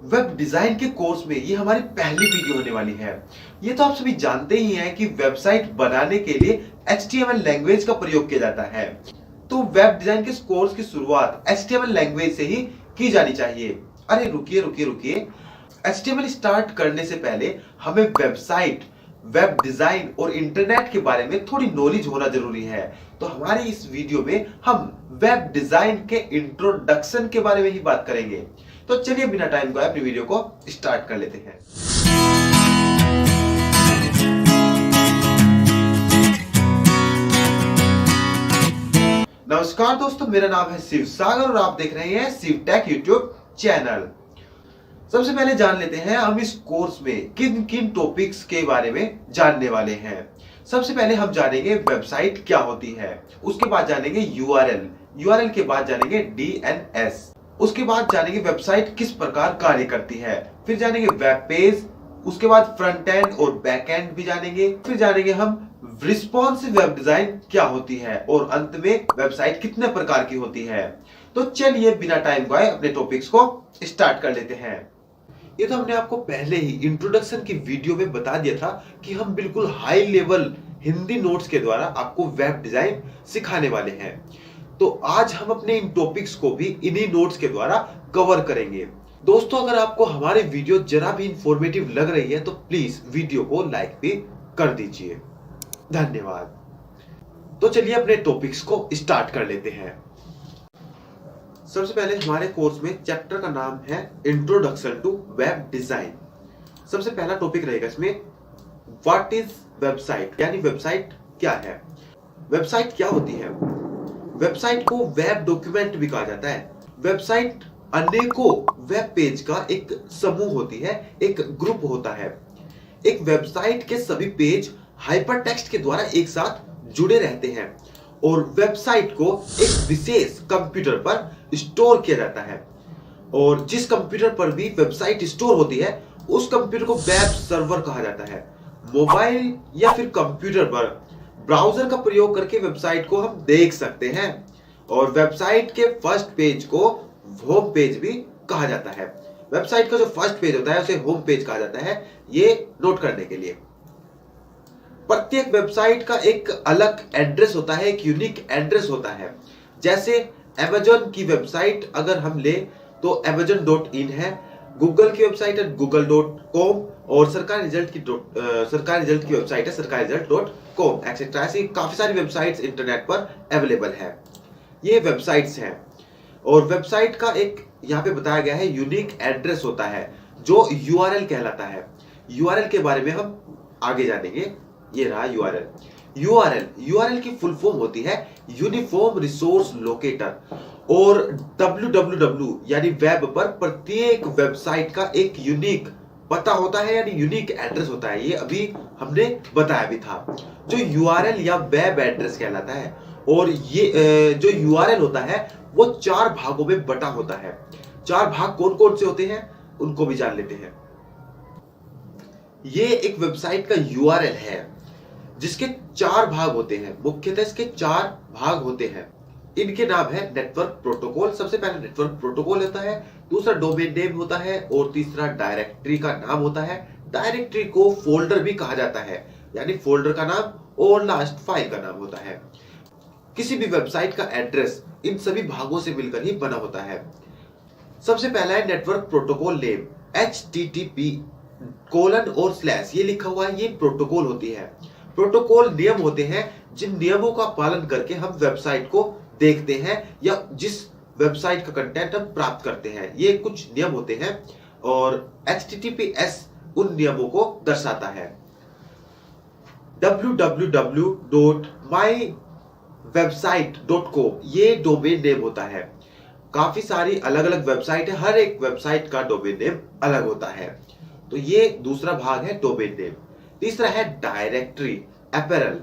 Web design के course में ये हमारी पहली वीडियो होने वाली है। ये तो आप सभी जानते ही हैं कि वेबसाइट बनाने के लिए HTML लैंग्वेज का प्रयोग किया जाता है। तो वेब डिजाइन के कोर्स की शुरुआत HTML लैंग्वेज से ही की जानी चाहिए। अरे रुकिए रुकिए रुकिए, HTML स्टार्ट करने से पहले हमें वेबसाइट, वेब डिजाइन और इंटरनेट के बारे में थोड़ी नॉलेज होना जरूरी है। तो हमारी इस वीडियो में हम वेब डिजाइन के इंट्रोडक्शन के बारे में ही बात करेंगे। तो चलिए बिना टाइम गवाए अपनी वीडियो को स्टार्ट कर लेते हैं। नमस्कार दोस्तों, मेरा नाम है शिव सागर और आप देख रहे हैं शिव टेक यूट्यूब चैनल। सबसे पहले जान लेते हैं हम इस कोर्स में किन किन टॉपिक्स के बारे में जानने वाले हैं। सबसे पहले हम जानेंगे वेबसाइट क्या होती है, उसके बाद जानेंगे यूआरएल के बाद जानेंगे डीएनएस, उसके बाद जानेंगे वेबसाइट किस प्रकार कार्य करती है, फिर जानेंगे वेब पेज, उसके बाद फ्रंट एंड और बैक एंड भी जानेंगे, फिर जानेंगे हम रिस्पॉन्सिव वेब डिजाइन क्या होती है और अंत में वेबसाइट कितने प्रकार की होती है। तो चलिए बिना टाइम गवाए अपने टॉपिक्स को स्टार्ट कर लेते हैं। ये तो हमने आपको पहले ही इंट्रोडक्शन की वीडियो में बता दिया था कि हम बिल्कुल हाई लेवल हिंदी नोट्स के द्वारा आपको वेब डिजाइन सिखाने वाले हैं। तो आज हम अपने इन टॉपिक्स को भी इन्हीं नोट्स के द्वारा कवर करेंगे। दोस्तों, अगर आपको हमारी वीडियो जरा भी इंफॉर्मेटिव लग रही है तो प्लीज वीडियो को लाइक भी कर दीजिए। धन्यवाद। तो चलिए अपने टॉपिक्स को स्टार्ट कर लेते हैं। सबसे पहले हमारे कोर्स में चैप्टर का नाम है इंट्रोडक्शन टू वेब डिजाइन। सबसे पहला टॉपिक रहेगा इसमें व्हाट इज वेबसाइट, यानी वेबसाइट क्या है। वेबसाइट क्या होती है? वेबसाइट को वेब डॉक्यूमेंट भी कहा जाता है। वेबसाइट अनेकों वेब पेज का एक समूह होती है, एक ग्रुप होता है। एक वेबसाइट के सभी पेज हाइपरटेक्स्ट के द्वारा एक साथ जुड़े रहते हैं और वेबसाइट को एक विशेष कंप्यूटर पर स्टोर किया जाता है। और जिस कंप्यूटर पर भी वेबसाइट स्टोर होती है उस कंप्यूटर को वेब सर्वर कहा जाता है। मोबाइल या फिर कंप्यूटर पर ब्राउजर का प्रयोग करके वेबसाइट को हम देख सकते हैं और वेबसाइट के फर्स्ट पेज को होम पेज भी कहा जाता है। वेबसाइट का जो फर्स्ट पेज होता है उसे होम पेज कहा जाता है, ये नोट करने के लिए। प्रत्येक वेबसाइट का एक अलग एड्रेस होता है, एक यूनिक एड्रेस होता है। जैसे Amazon की वेबसाइट अगर हम ले तो amazon.in है, गूगल की वेबसाइट है google.com और सरकारी रिजल्ट की वेबसाइट है सरकारीरिजल्ट.com एक्सेट्रा। ऐसी काफी सारी वेबसाइट्स इंटरनेट पर अवेलेबल है। ये वेबसाइट्स हैं और वेबसाइट का एक यहाँ पे बताया गया है यूनिक एड्रेस होता है जो URL कहलाता है। URL के बारे में हम आगे जानेंगे। ये रहा यूआरएल की फुल फॉर्म होती है यूनिफॉर्म रिसोर्स लोकेटर और www यानी वेब पर प्रत्येक वेबसाइट का एक यूनिक पता होता है, यानी यूनिक एड्रेस होता है। ये अभी हमने बताया भी था, जो यूआरएल या वेब एड्रेस कहलाता है। और ये जो यूआरएल होता है वो 4 भागों में बटा होता है। 4 भाग कौन कौन से होते हैं उनको भी जान लेते हैं। ये एक वेबसाइट का यूआरएल है जिसके 4 भाग होते हैं। मुख्यतः इसके 4 भाग होते हैं। इनके नाम है नेटवर्क प्रोटोकॉल। सबसे पहले नेटवर्क प्रोटोकॉल होता है, दूसरा डोमेन नेम होता है और तीसरा डायरेक्टरी का नाम होता है। डायरेक्टरी को फोल्डर भी कहा जाता है, यानी फोल्डर का नाम, और लास्ट फाइल का नाम होता है। किसी भी वेबसाइट का एड्रेस इन सभी भागों से मिलकर ही बना होता है। सबसे पहला है नेटवर्क प्रोटोकॉल नेम, HTTP और / ये लिखा हुआ है, ये प्रोटोकॉल होती है। प्रोटोकॉल नियम होते हैं जिन नियमों का पालन करके हम वेबसाइट को देखते हैं या जिस वेबसाइट का कंटेंट हम प्राप्त करते हैं। ये कुछ नियम होते हैं और HTTPS उन नियमों को दर्शाता है। www.mywebsite.com ये डोमेन नेम होता है। काफी सारी अलग अलग वेबसाइट है, हर एक वेबसाइट का डोमेन नेम अलग होता है। तो ये दूसरा भाग है डोमेन नेम। तीसरा है डायरेक्टरी, अपैरल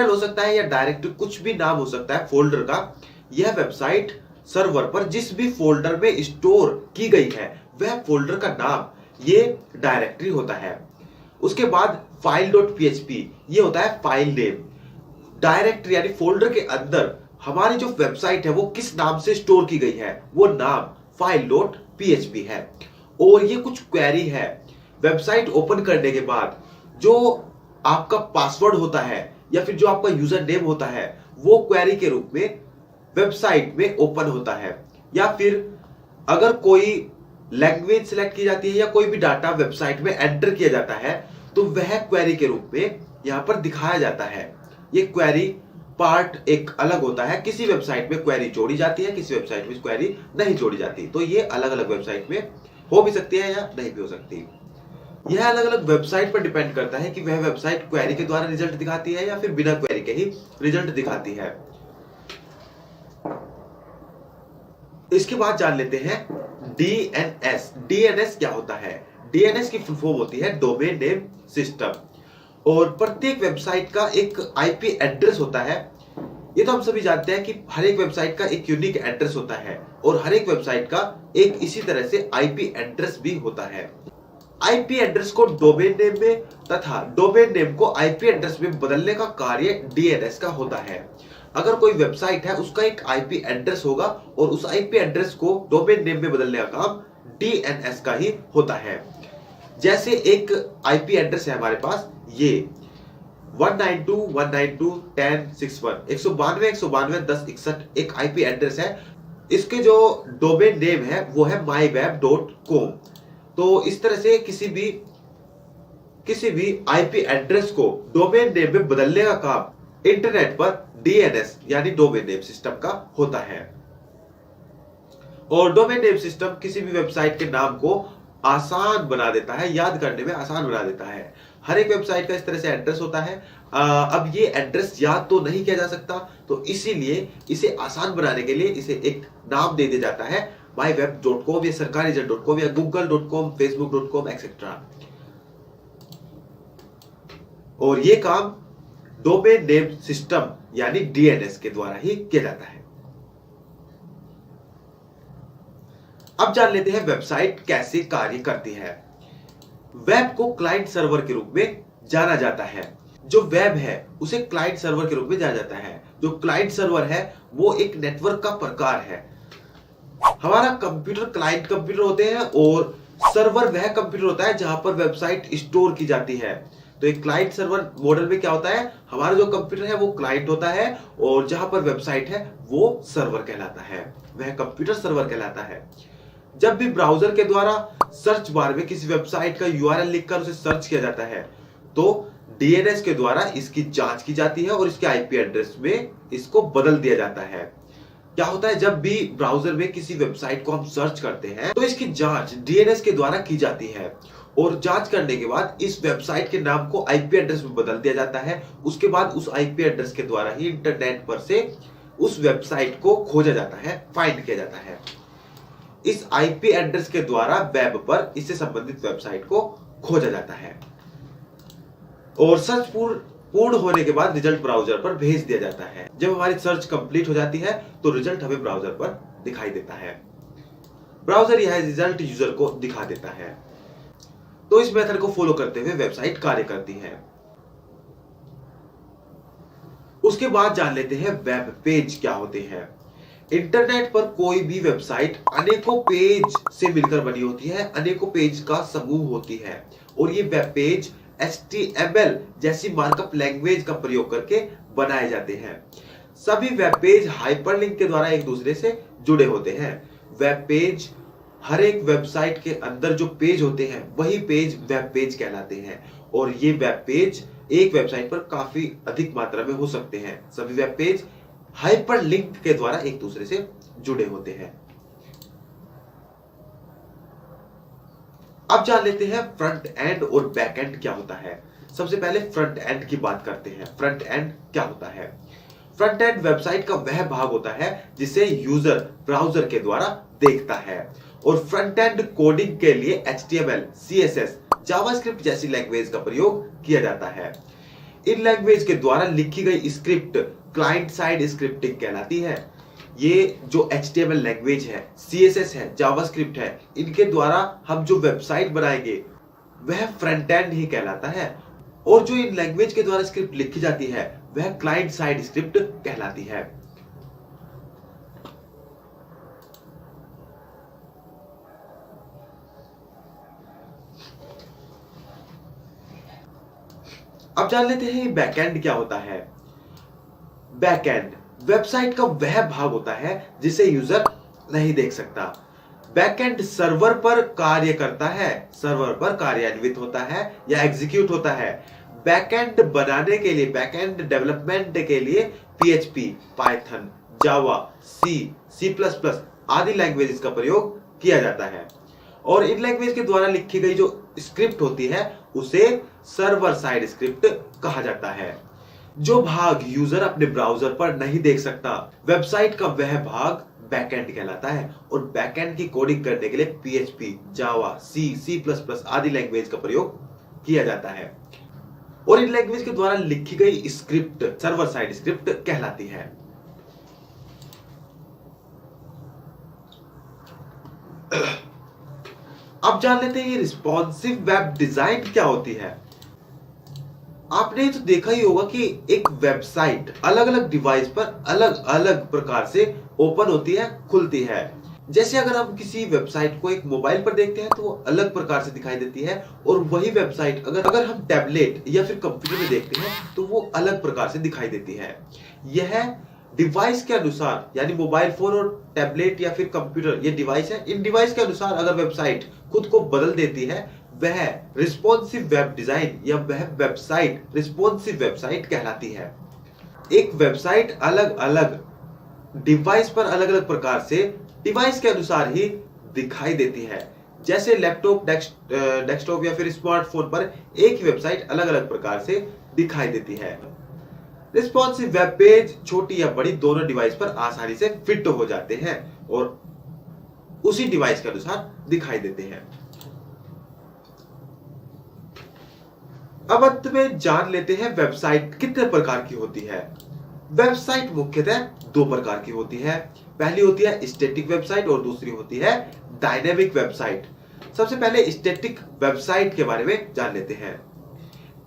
हो सकता है या डायरेक्टरी, कुछ भी नाम हो सकता है फोल्डर का। यह वेबसाइट सर्वर पर जिस भी फोल्डर में स्टोर की गई है वह फोल्डर का नाम ये डायरेक्टरी होता है। उसके बाद file.php ये होता है फाइल नेम। डायरेक्टरी यानी फोल्डर के अंदर हमारी जो वेबसाइट है वो किस नाम से स्टोर की गई है वो नाम file.php है। और ये कुछ क्वेरी है वेबसाइट ओपन करने के बाद, जो आपका पासवर्ड होता है या फिर जो आपका यूजर नेम होता है, वो क्वेरी के रूप में वेबसाइट में ओपन होता है। या फिर अगर कोई लैंग्वेज सिलेक्ट की जाती है या कोई भी डाटा वेबसाइट में एंटर किया जाता है, तो वह क्वेरी के रूप में यहां पर दिखाया जाता है। ये क्वेरी पार्ट एक अलग होता है। किसी वेबसाइट में क्वेरी जोड़ी जाती है, किसी वेबसाइट में क्वेरी नहीं जोड़ी जाती। तो ये अलग अलग वेबसाइट में हो भी सकती है या नहीं भी हो सकती। यह अलग अलग वेबसाइट पर डिपेंड करता है कि वह वेबसाइट क्वेरी के द्वारा रिजल्ट दिखाती है या फिर बिना क्वेरी के ही रिजल्ट दिखाती है। इसके बाद जान लेते हैं डीएनएस। डीएनएस क्या होता है? डीएनएस की फुल फॉर्म होती है डोमेन नेम सिस्टम। और प्रत्येक वेबसाइट का एक आईपी एड्रेस होता है। ये तो हम सभी जानते हैं कि हर एक वेबसाइट का एक यूनिक एड्रेस होता है और हर एक वेबसाइट का एक इसी तरह से आईपी एड्रेस भी होता है। आईपी एड्रेस को डोमेन नेम में तथा डोमेन नेम को आईपी एड्रेस में बदलने का कार्य डीएनएस का होता है। अगर कोई वेबसाइट है, उसका एक आईपी एड्रेस होगा और उस आईपी एड्रेस को डोमेन नेम में बदलने का काम डीएनएस का ही होता है। जैसे एक आईपी एड्रेस है हमारे पास, ये 192.192.10.61 192.192.10.61 एक आईपी एड्रेस है। इसके जो डोमेन नेम है वो है myweb.com। तो इस तरह से किसी भी आईपी एड्रेस को डोमेन नेम में बदलने का काम इंटरनेट पर डीएनएस यानी डोमेन नेम सिस्टम का होता है। और डोमेन नेम सिस्टम किसी भी वेबसाइट के नाम को आसान बना देता है, याद करने में आसान बना देता है। हर एक वेबसाइट का इस तरह से एड्रेस होता है। अब ये एड्रेस याद तो नहीं किया जा सकता, तो इसीलिए इसे आसान बनाने के लिए इसे एक नाम दे दिया जाता है myweb.com या सरकारीजन.com या google.com, facebook.com एक्सेट्रा। और ये काम डोमेन नेम सिस्टम यानी डीएनएस के द्वारा ही किया जाता है। अब जान लेते हैं वेबसाइट कैसे कार्य करती है। वेब को क्लाइंट सर्वर के रूप में जाना जाता है। जो वेब है उसे क्लाइंट सर्वर के रूप में जाना जाता है। जो क्लाइंट सर्वर है वो एक नेटवर्क का प्रकार है। हमारा कंप्यूटर क्लाइंट कंप्यूटर होते हैं और सर्वर वह कंप्यूटर होता है जहां पर वेबसाइट स्टोर की जाती है। तो एक क्लाइंट सर्वर मॉडल में क्या होता है, हमारा जो कंप्यूटर है वो क्लाइंट होता है और जहां पर वेबसाइट है वो सर्वर कहलाता है, वह कंप्यूटर सर्वर कहलाता है। जब भी ब्राउजर के द्वारा सर्च बार में किसी वेबसाइट का यूआरएल लिखकर उसे सर्च किया जाता है, तो डीएनएस के द्वारा इसकी जांच की जाती है और इसके आईपी एड्रेस में इसको बदल दिया जाता है। क्या होता है, जब भी ब्राउजर में किसी वेबसाइट को हम सर्च करते हैं तो इसकी जांच डीएनएस के द्वारा की जाती है और जांच करने के बाद इस वेबसाइट के नाम को आईपी एड्रेस में बदल दिया जाता है। उसके बाद उस आईपी एड्रेस के द्वारा ही इंटरनेट पर से उस वेबसाइट को खोजा जाता है, फाइंड किया जाता है। इस आईपी एड्रेस के द्वारा वेब पर इससे संबंधित वेबसाइट को खोजा जाता है और सर्च पूर्ण होने के बाद रिजल्ट ब्राउजर पर भेज दिया जाता है। जब हमारी सर्च कंप्लीट हो जाती है तो रिजल्ट हमें ब्राउजर पर दिखाई देता है। ब्राउजर यह रिजल्ट यूजर को दिखा देता है। तो इस मेथड को फॉलो करते हुए वेबसाइट कार्य करती है। उसके बाद जान लेते हैं वेब पेज क्या होते हैं। इंटरनेट पर कोई भी वेबसाइट अनेकों पेज से मिलकर बनी होती है, अनेकों पेज का समूह होती है और ये वेब पेज HTML जैसी मार्कअप लैंग्वेज का प्रयोग करके बनाए जाते हैं। सभी वेब पेज हाइपरलिंक के द्वारा एक दूसरे से जुड़े होते हैं। वेब पेज, हर एक वेबसाइट के अंदर जो पेज होते हैं वही पेज वेब पेज कहलाते हैं और ये वेब पेज एक वेबसाइट पर काफी अधिक मात्रा में हो सकते हैं। सभी वेब पेज हाइपरलिंक के द्वारा एक दूसरे से जुड़े होते हैं। अब जान लेते हैं फ्रंट एंड और बैक एंड क्या होता है। सबसे पहले फ्रंट एंड की बात करते हैं। फ्रंट एंड क्या होता है? फ्रंट एंड वेबसाइट का वह भाग होता है जिसे यूजर ब्राउजर के द्वारा देखता है और फ्रंट एंड कोडिंग के लिए HTML, CSS, जावास्क्रिप्ट जैसी लैंग्वेज का प्रयोग किया जाता है। इन लैंग्वेज के द्वारा लिखी गई स्क्रिप्ट क्लाइंट साइड स्क्रिप्टिंग कहलाती है। ये जो HTML लैंग्वेज है, CSS है, जावास्क्रिप्ट है, इनके द्वारा हम जो वेबसाइट बनाएंगे वह फ्रंट एंड ही कहलाता है और जो इन लैंग्वेज के द्वारा स्क्रिप्ट लिखी जाती है वह क्लाइंट साइड स्क्रिप्ट कहलाती है। अब जान लेते हैं बैकएंड क्या होता है। बैकएंड वेबसाइट का वह भाग होता है जिसे यूजर नहीं देख सकता। बैकएंड सर्वर पर कार्य करता है, सर्वर पर कार्यान्वित होता है या एग्जीक्यूट होता है। बैकएंड बनाने के लिए, बैकएंड डेवलपमेंट के लिए PHP, पाइथन, जावा, C++ आदि लैंग्वेजेस का प्रयोग किया जाता है और इन लैंग्वेज के द्वारा लिखी गई जो स्क्रिप्ट होती है उसे सर्वर साइड स्क्रिप्ट कहा जाता है। जो भाग यूजर अपने ब्राउजर पर नहीं देख सकता, वेबसाइट का वह भाग बैकएंड कहलाता है और बैकएंड की कोडिंग करने के लिए PHP, जावा, C++ आदि लैंग्वेज का प्रयोग किया जाता है और इन लैंग्वेज के द्वारा लिखी गई स्क्रिप्ट सर्वर साइड स्क्रिप्ट कहलाती है। अब जान लेते हैं ये रिस्पॉन्सिव वेब डिजाइन क्या होती है। आपने तो देखा ही होगा कि एक वेबसाइट अलग अलग डिवाइस पर अलग अलग प्रकार से ओपन होती है, खुलती है। जैसे अगर हम किसी वेबसाइट को एक मोबाइल पर देखते हैं तो वो अलग प्रकार से दिखाई देती है और वही वेबसाइट अगर हम टैबलेट या फिर कंप्यूटर में देखते हैं तो वो अलग प्रकार से दिखाई देती है। यह डिवाइस के अनुसार, यानी मोबाइल फोन और टैबलेट या फिर कंप्यूटर, ये डिवाइस है, इन डिवाइस के अनुसार अगर वेबसाइट खुद को बदल देती है वह रिस्पॉन्सिव वेब डिजाइन या वह वेबसाइट रिस्पॉन्सिव वेबसाइट कहलाती है। एक वेबसाइट अलग अलग डिवाइस पर अलग अलग प्रकार से डिवाइस के अनुसार ही दिखाई देती है। जैसे लैपटॉप, डेस्कटॉप या फिर स्मार्टफोन पर एक ही वेबसाइट अलग अलग प्रकार से दिखाई देती है। रिस्पॉन्सिव वेब पेज छोटी या बड़ी दोनों डिवाइस पर आसानी से फिट हो जाते हैं और उसी डिवाइस के अनुसार दिखाई देते हैं। अब अंत में जान लेते हैं वेबसाइट कितने प्रकार की होती है। वेबसाइट मुख्यतः दो प्रकार की होती है। पहली होती है स्टैटिक वेबसाइट और दूसरी होती है डायनेमिक वेबसाइट। सबसे पहले स्टैटिक वेबसाइट के बारे में जान लेते हैं।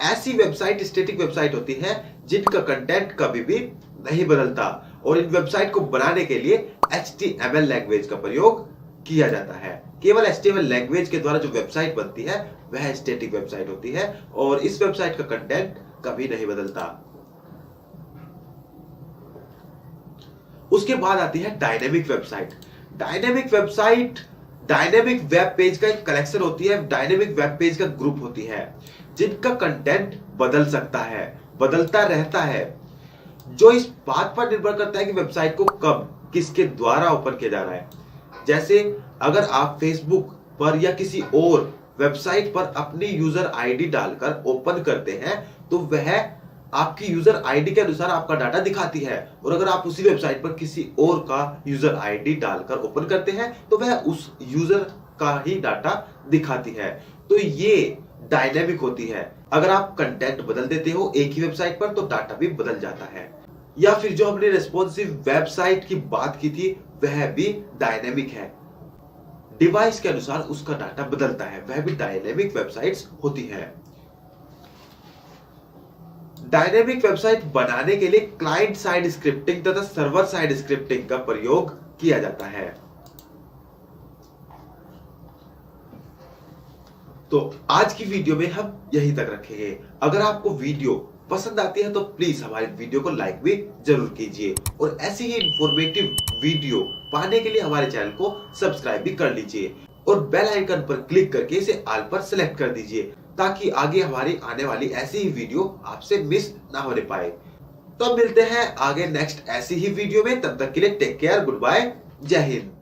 ऐसी वेबसाइट स्टैटिक वेबसाइट होती है जिनका कंटेंट कभी भी नहीं बदलता और इन वेबसाइट को बनाने के लिए HTML लैंग्वेज का प्रयोग किया जाता है। केवल HTML लैंग्वेज के द्वारा जो वेबसाइट बनती है वह स्टैटिक वेबसाइट होती है और इस वेबसाइट का कंटेंट कभी नहीं बदलता। उसके बाद आती है dynamic website. Dynamic website dynamic web page का एक कलेक्शन होती है, डायनेमिक वेब पेज का ग्रुप होती है जिनका कंटेंट बदल सकता है, बदलता रहता है, जो इस बात पर निर्भर करता है कि वेबसाइट को कब किसके द्वारा ओपन किया जा रहा है। जैसे अगर आप फेसबुक पर या किसी और वेबसाइट पर अपनी यूजर आईडी डालकर ओपन करते हैं तो वह आपकी यूजर आईडी के अनुसार आपका डाटा दिखाती है और अगर आप उसी वेबसाइट पर किसी और का यूजर आईडी डालकर ओपन करते हैं तो वह उस यूजर का ही डाटा दिखाती है। तो ये डायनेमिक होती है। अगर आप कंटेंट बदल देते हो एक ही वेबसाइट पर तो डाटा भी बदल जाता है। या फिर जो हमने रिस्पॉन्सिव वेबसाइट की बात की थी वह भी डायनेमिक है, डिवाइस के अनुसार उसका डाटा बदलता है, वह भी डायनेमिक वेबसाइट्स होती है। डायनेमिक वेबसाइट बनाने के लिए क्लाइंट साइड स्क्रिप्टिंग तथा सर्वर साइड स्क्रिप्टिंग का प्रयोग किया जाता है। तो आज की वीडियो में हम यहीं तक रखेंगे। अगर आपको वीडियो पसंद आती है तो प्लीज हमारे वीडियो को लाइक भी जरूर कीजिए और ऐसी ही इंफॉर्मेटिव वीडियो पाने के लिए हमारे चैनल को सब्सक्राइब भी कर लीजिए और बेल आइकन पर क्लिक करके इसे ऑल पर सेलेक्ट कर दीजिए ताकि आगे हमारी आने वाली ऐसी ही वीडियो आपसे मिस ना होने पाए। तो मिलते हैं आगे नेक्स्ट ऐसी ही वीडियो में, तब तक के लिए टेक केयर, गुड बाय, जय हिंद।